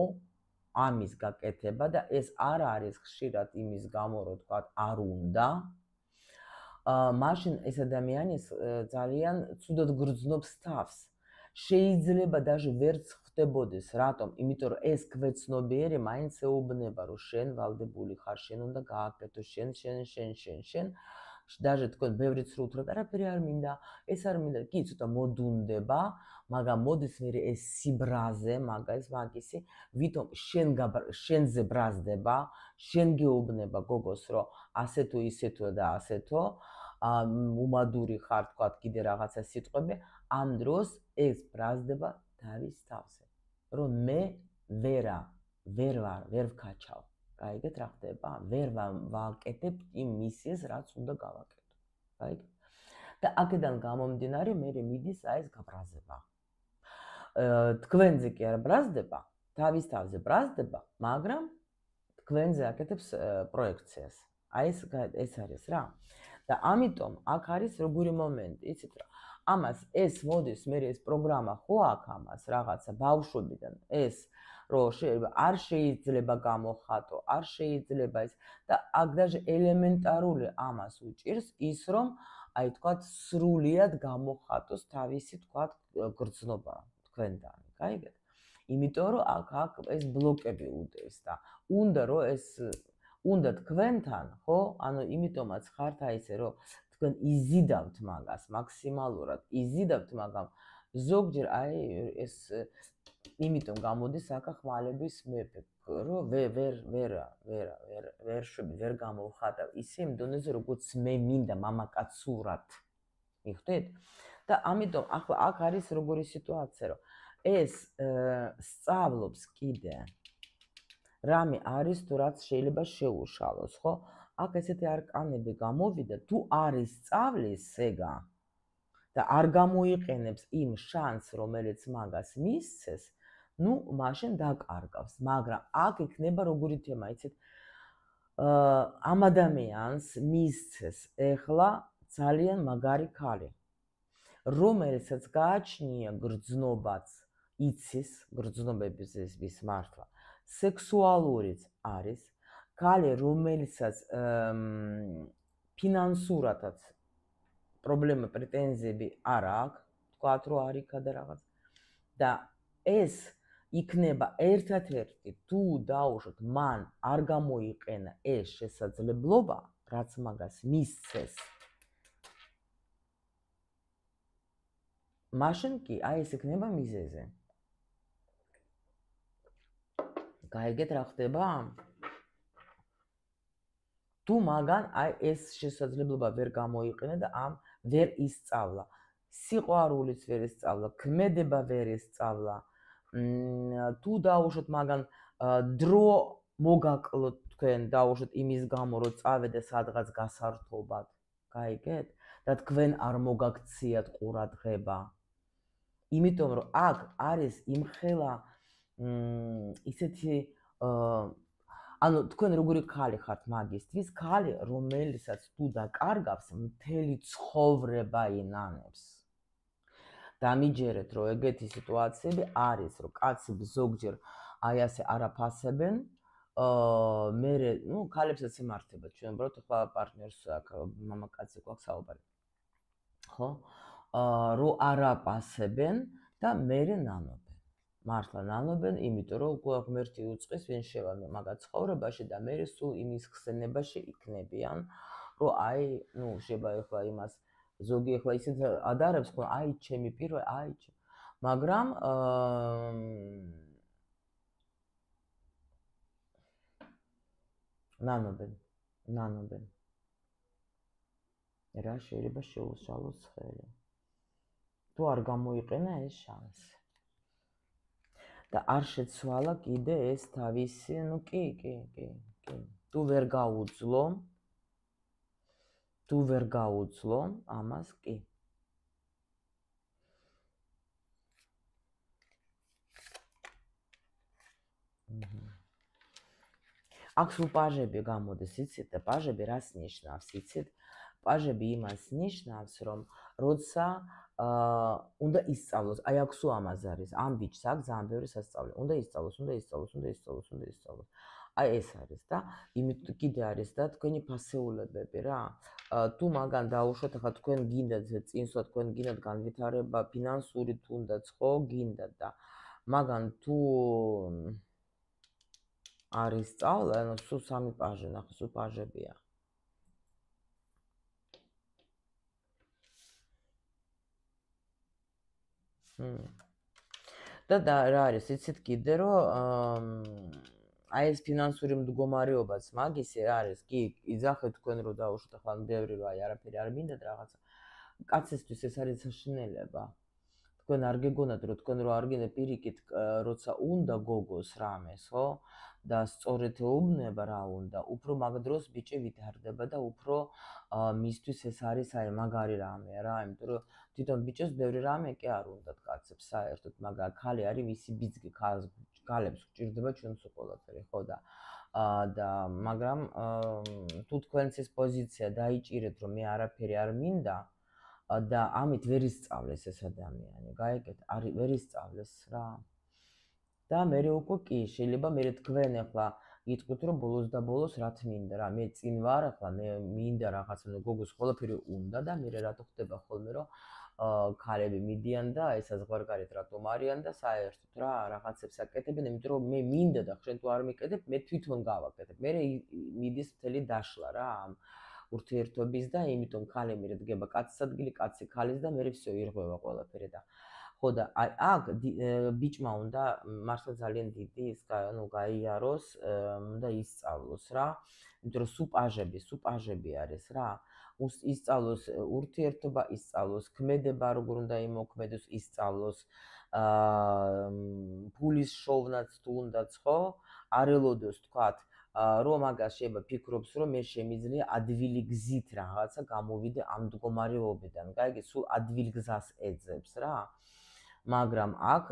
ამის გაკეთება და ეს არ არის ხშირად იმის გამო, რომ თქვა არ უნდა, მაშინ ეს ადამიანი ძალიან ცუდად გრძნობს თავს. შეიძლება даже ვერც ხვდებოდეს, რატომ? იმიტომ რომ ეს გვეცნობიერი მაინც ეუბნება, რომ შენ ვალდებული ხარ, შენ უნდა გააკეთო, შენ даже თქვენ ბევრი ცრუთრად არაფერი არ მინდა, ეს არ მინდა, კი ცოტა მოდუნდება, მაგრამ მოდის მერე ეს სიბრაზე, მაგისი, ვითომ შენზე ბრაზდება, შენ გეუბნება გოგოს, რომ ასე თუ ისე თუ და ასე თუ, უმადური ხარ, თქვა კიდე რაღაცა სიტყვები, ამ დროს ეს ბრაზდება თავის თავზე, რომ მე ვერ ვქაჩავ. გაიგეთ რა ხდება? ვერ ვაკეთებ იმ მისიას, რაც უნდა გავაკეთო. გაიგეთ? და აქედან გამომდინარე მე მიდის ეს გაბრაზება. თქვენზე კი არ ბრაზდება, თავის თავზე ბრაზდება, მაგრამ თქვენზე აკეთებს პროექციას. აი ეს არის რა. და ამიტომ აქ არის როგორი მომენტი, იცით რა. ამას ეს მოდის მე ეს პროგრამა ხო აქ ამას რაღაცა ბავშვობიდან ეს რომ არ შეიძლება გამოხატო, არ შეიძლება ეს და აქ даже ელემენტარული ამას უჭირს ის რომ აი თქვათ სრულიად გამოხატოს თავისი თქვათ გრძნობა თქვენთან, გაიგეთ? იმიტომ რომ აქ ეს ბლოკები უდევს და უნდა რომ ეს უნდა თქვენთან, ხო? ანუ იმიტომაც ხართ აი ესე რომ თქვენ იზიდავთ მაგას მაქსიმალურად, იზიდავთ, მაგრამ ზოგჯერ აი ეს იმიტომ გამოდის აქ ხმალების მეფე, რომ ვერ გამოვხატავ ისე იმ დონეზე, როგორც მე მინდა მამაკაცურად. მიხვდით? და ამიტომ ახლა აქ არის როგორი სიტუაცია, რომ ეს სწავლობს კიდე რამე არის თუ რაც შეიძლება შეუშალოს, ხო? აქ ესეთი არკანები გამოვიდა, თუ არ ისწავლის ეგა და არ გამოიყენებს იმ შანსს, რომელიც მაგას მისცეს, ну, მაშინ დაკარგავს, მაგრამ აქ იქნება როგორი თემა, იცით? ამ ადამიანს მისცეს ეხლა ძალიან მაგარი ქალი, რომელსაც გააჩნია გრძნობაც, იცის გრძნობების ის მართლა, სექსუალურიც არის, ქალი, რომელსაც ფინანსურადაც პრობლემა, პრეტენზიები არ აქვს, თქვათ რომ არ იქა და რაღაც. და ეს იქნება ერთადერთი თუ დაუშვათ მან არ გამოიყენა ეს შესაძლებლობა, რაც მაგას მისცეს. მაშინ კი აი ეს იქნება მიზეზი. გაიგეთ რა ხდება? თუ მაგან აი ეს შესაძლებლობა ვერ გამოიყენა და ამ ვერ ისწავლა. სიყვარულიც ვერ ისწავლა, ქმედება ვერ ისწავლა. თუ დაუშვათ მაგან დრო მოგაკლოთ თქვენ დაუშვათ იმის გამო რომ წავედე სადღაც გასართობად. გაიგეთ? და თქვენ არ მოგაქციათ ყურადღება. იმიტომ რომ აქ არის იმხელა ისეთი ანუ თქვენ როგორი ქალი ხართ მაგისტრის, ქალი, რომელსაც თუ დაკარგავს, მთელი ცხოვრება ინანებს. დამიჯერეთ, რომ ეგეთი სიტუაციები არის, რომ კაცები ზოგჯერ აი ასე არაფასებენ, მე ქალებსაც ემართება, ჩვენ უბრალოდ ახლა პარტნიორს აქ მამაკაცი გვაქვს საუბარი. ხო? რომ არაფასებენ და მე ნანობენ. მართლა ნანობენ, იმიტომ რომ ღმერთი უწყის ვინ შევა მაგათ ცხოვრებაში და მე სულ იმის ხსენებაში იქნებიან, რომ აი, შეიძლება ახლა იმას ზოგი ახლა ისიც ადარებს, ხო, აი ჩემი პირველი, აი მაგრამ ნანობენ. რა შეიძლება შეუშალოს ხელი. თუ არ გამოიყენა ეს შანსი. და არ შეცვალა კიდე ეს თავისი, კი. თუ ვერ გაუძლო ამას, კი. აქ სულ პაჟები გამოდის, იცით და პაჟები რას ნიშნავს, იცით? პაჟები იმას ნიშნავს, რომ როცა უნდა ისწავლოს, აი აქ სულ ამაზე არის, ამ ბიჭს აქ ძალიან ბევრი სასწავლე, უნდა ისწავლოს. აი ეს არის და იმიტომ კიდე არის და თქვენი ფასეულებები რა. თუ მაგან დაუშვათ, ახლა თქვენ გინდათ წინსვლა, თქვენ გინდათ განვითარება ფინანსური თუნდაც, ხო, გინდათ და მაგან თუ არის სწავლა, ანუ სულ სამი პაჟი, ნახე, სულ პაჟებია. და რა არის, იცით კიდე, რომ აი ეს ფინანსური მდგომარეობაც მაგისი რა არის, კი, იძახეთ თქვენ რომ დაუშვათ, ახლა ბევრი რომ აი არაფერი არ მინდათ რაღაცა. კაცისთვის ეს არის საშინელება. თქვენ არ გეგონათ, რომ თქვენ რო არ გინდა პირიქით, როცა უნდა გოგოს რამეს, ხო? და სწორედ ეუბნება რა უნდა, უფრო მაგ დროს ბიჭი ვითარდება და უფრო მისთვის ეს არის აი მაგარი რამეა რა, იმიტომ რომ თვითონ ბიჭებს ბევრი რამე კი არ უნდათ კაცებს საერთოდ, მაგრამ ქალი არის მისი ბიძგი, ქალებს გჭირდება ჩვენც ყველაფერი, ხო და მაგრამ თუ თქვენც ეს პოზიცია დაიჭირეთ, რომ მე არაფერი არ მინდა და ამით ვერ ისწავლეს ეს ადამიანი, გაიგეთ? ვერ ისწავლეს რა. და მე უკვე კი, შეიძლება მე თქვენ ახლა იტყვით, რომ ბოლოს და ბოლოს რაც მინდა რა, მე წინ ვარ, ახლა მე მინდა რაღაცა, გოგოს ყველაფერი უნდა და მე რატო ხდება ხოლმე, რომ ქალები მიდიან და აი საზღვარგარეთ რატომ არიან და საერთოდ რა რაღაცებს აკეთებენ, იმიტომ რომ მე მინდა და ხენ თუ არ მიკეთებ, მე თვითონ გავაკეთებ. მე მიდის მთელი დაშლა რა ამ ურთიერთობის და იმიტომ ქალი მე დგება კაცის ადგილი, კაცი ქალის და მე всё ირღვევა ყველაფერი და ხო და აი აქ ბიჭმა უნდა მართლა ძალიან დიდი ის გაიაროს და ისწავლოს რა, იმიტომ რომ სუპაჟები არის რა. ისწავლოს ურთიერთობა, ისწავლოს ქმედება, როგორ უნდა იმოქმედოს, ისწავლოს ფულის შოვნაც თუ უნდაც, ხო? არ ელოდოს თქვათ რომ მაგას შეიძლება ფიქრობს, რომ მე შემიძლია ადვილი გზით რაღაცა გამოვიდე ამ მდგომარეობიდან, გაიგე, სულ ადვილ გზას ეძებს რა. მაგრამ აქ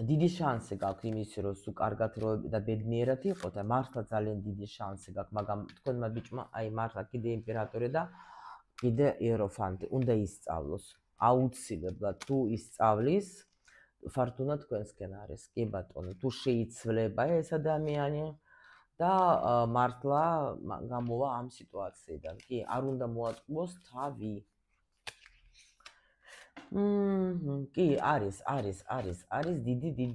დიდი შანსი გაქვს იმის, რომ სულ კარგად და ბედნიერად იყოს და მართლა ძალიან დიდი შანსი გაქვს, მაგრამ თქვენმა ბიჭმა აი მართლა კიდე იმპერატორი და კიდე იეროფანტი უნდა ისწავლოს. აუცილებლად თუ ისწავლის, ფართუნა თქვენსკენ არის. კი ბატონო, თუ შეიცვლება ეს ადამიანი და მართლა გამოვა ამ სიტუაციიდან. კი, არ უნდა მოატყუოს თავი. კი, არის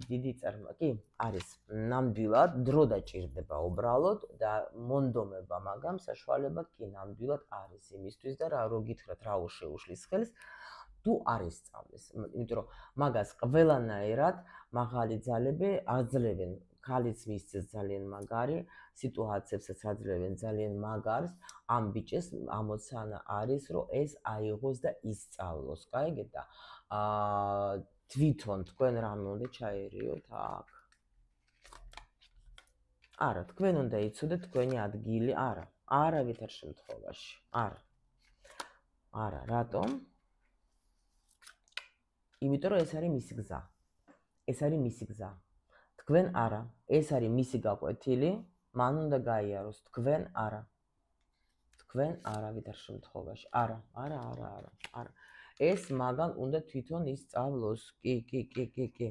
დიდი წარმო. კი, არის. ნამდვილად დრო დაჭირდება უბრალოდ და მონდომება, მაგრამ საშუალება კი ნამდვილად არის იმისთვის და რა რო გითხრათ რა შეუშლის ხელს თუ არ ისწავლის. იმიტომ რომ მაგას ყველანაირად მაღალი ძალები აძლევენ. ქალიც მისცეს ძალიან მაგარი სიტუაციებსაც აძლევენ ძალიან მაგარს, ამ ბიჭეს ამოცანა არის, რომ ეს აიღოს და ისწავლოს, გაიგეთ და თვითონ თქვენ რამე უნდა ჩაერიოთ აქ. არა, თქვენ უნდა იცოდეთ თქვენი ადგილი, არავითარ შემთხვევაში, არა, რატომ? იმიტომ რომ ეს არის მისი გზა. თქვენ არა. ეს არის მისი გაკვეთილი, მან უნდა გაიაროს, თქვენ არა. თქვენ არავითარ შემთხვევაში. არა. ეს მაგან უნდა თვითონ ისწავლოს. კი.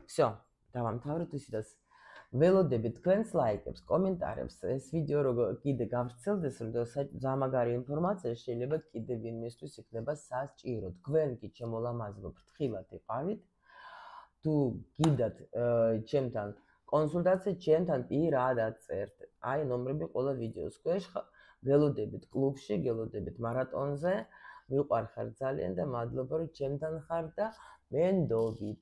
всё, დავამთავრეთ ისედაც. ველოდებით თქვენს ლაიკებს, კომენტარებს, ეს ვიდეო როგორ კიდე გავრცელდეს, რომ ზამაგარი ინფორმაცია შეიძლება კიდე ვინმესთვის იქნება სასჭირო. თქვენ კი ჩემო ლამაზებო ფრთხილად იყავით. თუ გიდათ ჩემთან კონსულტაცია, ჩემთან პირადად წერთ. აი ნომრები ყველა ვიდეოს ქვეშ. ველოდებით კლუბში, ველოდებით მარატონზე. მიყვარხარ ძალიან და მადლობა რომ ჩემთან ხარ და მენდობით.